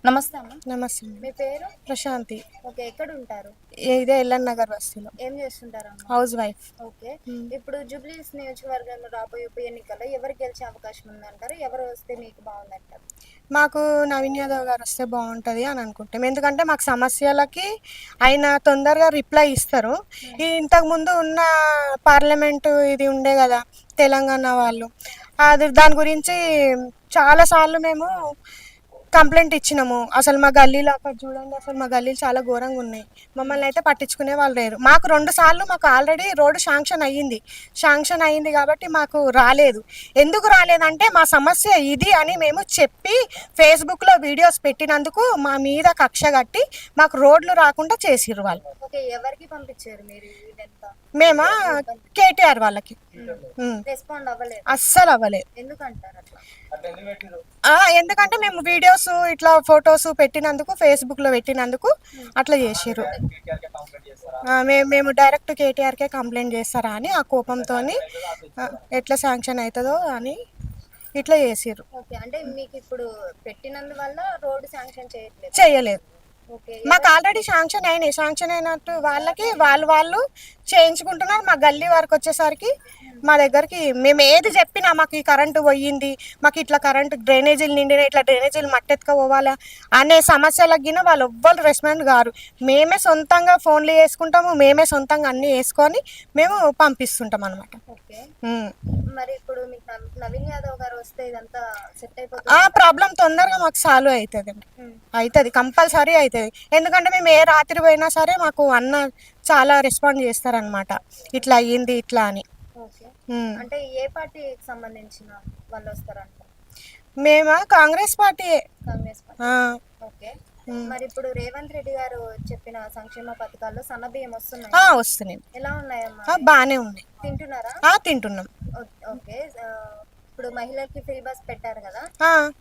నమస్తే అమ్మ. నమస్తే మీ పేరు? ప్రశాంతి. ఓకే. ఎక్కడ ఉంటారు? ఇదే ఎల్ఎన్ నగర్ బస్తీలో. ఏం చేస్తుంటారమ్మా? House wife. ఓకే. ఇప్పుడు జూబ్లీహిల్స్ నియోజకవర్గంలో రాబోయే ఉప ఎన్నికల్లో ఎవరు గెలిచే అవకాశం ఉందంటారు? ఎవరు వస్తే మీకు బాగుందంటారు? మాకు నవీన్ యాదవ్ గారు వస్తే బాగుంటుంది అని అనుకుంటాం. ఎందుకంటే మాకు సమస్యలకి ఆయన తొందరగా రిప్లై ఇస్తారు. ఈ ఇంతకుముందు ఉన్న పార్లమెంటు ఇది ఉండే కదా తెలంగాణ వాళ్ళు, అది దాని గురించి చాలాసార్లు మేము కంప్లైంట్ ఇచ్చినాము. అసలు మా గల్లీలో అక్కడ చూడండి, అసలు మా గల్లీలు చాలా ఘోరంగా ఉన్నాయి. మమ్మల్ని అయితే పట్టించుకునే వాళ్ళు లేరు. మాకు 2 సార్లు మాకు ఆల్రెడీ రోడ్డు శాంక్షన్ అయ్యింది కాబట్టి మాకు రాలేదు. ఎందుకు రాలేదంటే మా సమస్య ఇది అని మేము చెప్పి ఫేస్బుక్లో వీడియోస్ పెట్టినందుకు మా మీద కక్ష కట్టి మాకు రోడ్లు రాకుండా చేసిర్రు వాళ్ళు. ఓకే. ఎవరికి పంపించారు మీరు ఇదంతా? మేమా కేటీఆర్ వాళ్ళకి రెస్పాండ్ అవ్వలేదు. అస్సలు అవ్వలేదు. ఎందుకంటారు అట్లా? ఎందుకంటే మేము వీడియోస్ ఇట్లా ఫొటోస్ పెట్టినందుకు ఫేస్బుక్లో పెట్టినందుకు అట్లా చేసిర్రు. మేము డైరెక్ట్ కేటీఆర్కే కంప్లైంట్ చేస్తారా అని ఆ కోపంతో ఎట్లా శాంక్షన్ అవుతుందో అని ఇట్లా చేసిర్రు. ఓకే. అంటే మీకు ఇప్పుడు పెట్టినందువల్ల రోడ్డు శాంక్షన్ చేయలేదు. ఓకే. మాకు ఆల్రెడీ శాంక్షన్ అయినట్టు వాళ్ళకి వాళ్ళు చేయించుకుంటున్నారు. మా గల్లీ వరకు వచ్చేసరికి మా దగ్గరికి మేము ఏది చెప్పినా మాకు ఈ కరెంటు పోయింది, మాకు ఇట్లా కరెంటు డ్రైనేజీలు నిండినా, ఇట్లా డ్రైనేజీలు మట్టెత్తుకపోవాలా అనే సమస్యలకు గిన వాళ్ళు ఎవ్వరు రెస్పాండ్ కారు. మేమే సొంతంగా ఫోన్లు చేసుకుంటాము, మేమే సొంతంగా అన్నీ వేసుకొని మేము పంపిస్తుంటాం అనమాట. ఓకే. మరి ఇప్పుడు మీకు నవీన్ యాదవ్ గారు వస్తే ఇదంతా సెట్ అయిపోతుంది? ప్రాబ్లం తొందరగా మాకు సాల్వ్ అవుతుంది, కంపల్సరీ అవుతుంది. ఎందుకంటే మేము ఏ రాత్రి పోయినా సరే మాకు అన్న చాలా రెస్పాండ్ చేస్తారనమాట, ఇట్లా అయ్యింది ఇట్లా అని. ఓకే. అంటే ఏ పార్టీకి సంబంధించిన వాళ్ళు వస్తారంట? మేమా Congress party. Congress party. Okay. మరి ఇప్పుడు రేవంత్ రెడ్డి గారు చెప్పిన సంక్షేమ పథకాల్లో సన్నబియ్యం వస్తున్నాయి. ఎలా ఉన్నాయమ్మా? బానే ఉన్నాయి. తింటున్నారా? తింటున్నాం. ఓకే. ఇప్పుడు మహిళలకి ఫ్రీ బస్ పెట్టారు కదా,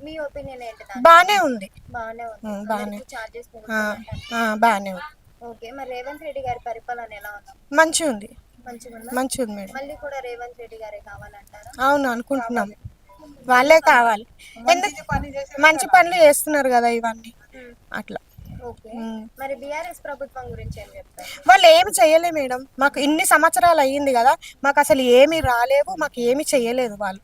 మీ ఒపీనియన్ ఏంటి? బానే ఉంది. బానే ఉంది. బానే చార్జెస్ బానే ఉంది. ఓకే. మరి రేవంత్ రెడ్డి గారి పరిపాలన ఎలా ఉంది? మంచిగా ఉంది మేడం. మళ్ళీ కూడా రేవంత్ రెడ్డి గారే కావాలంటారా? అవును అనుకుంటున్నాం, వాళ్ళే కావాలి. మంచి పనులు చేస్తున్నారు కదా ఇవన్నీ అట్లా. ఓకే. మరి బీఆర్ఎస్ ప్రభుత్వం గురించి ఏం చెప్తారు? వాళ్ళు ఏమి చేయలే మేడం. మాకు ఇన్ని సంవత్సరాలు అయ్యింది కదా, మాకు అసలు ఏమి రాలేవు, మాకు ఏమి చేయలేదు వాళ్ళు.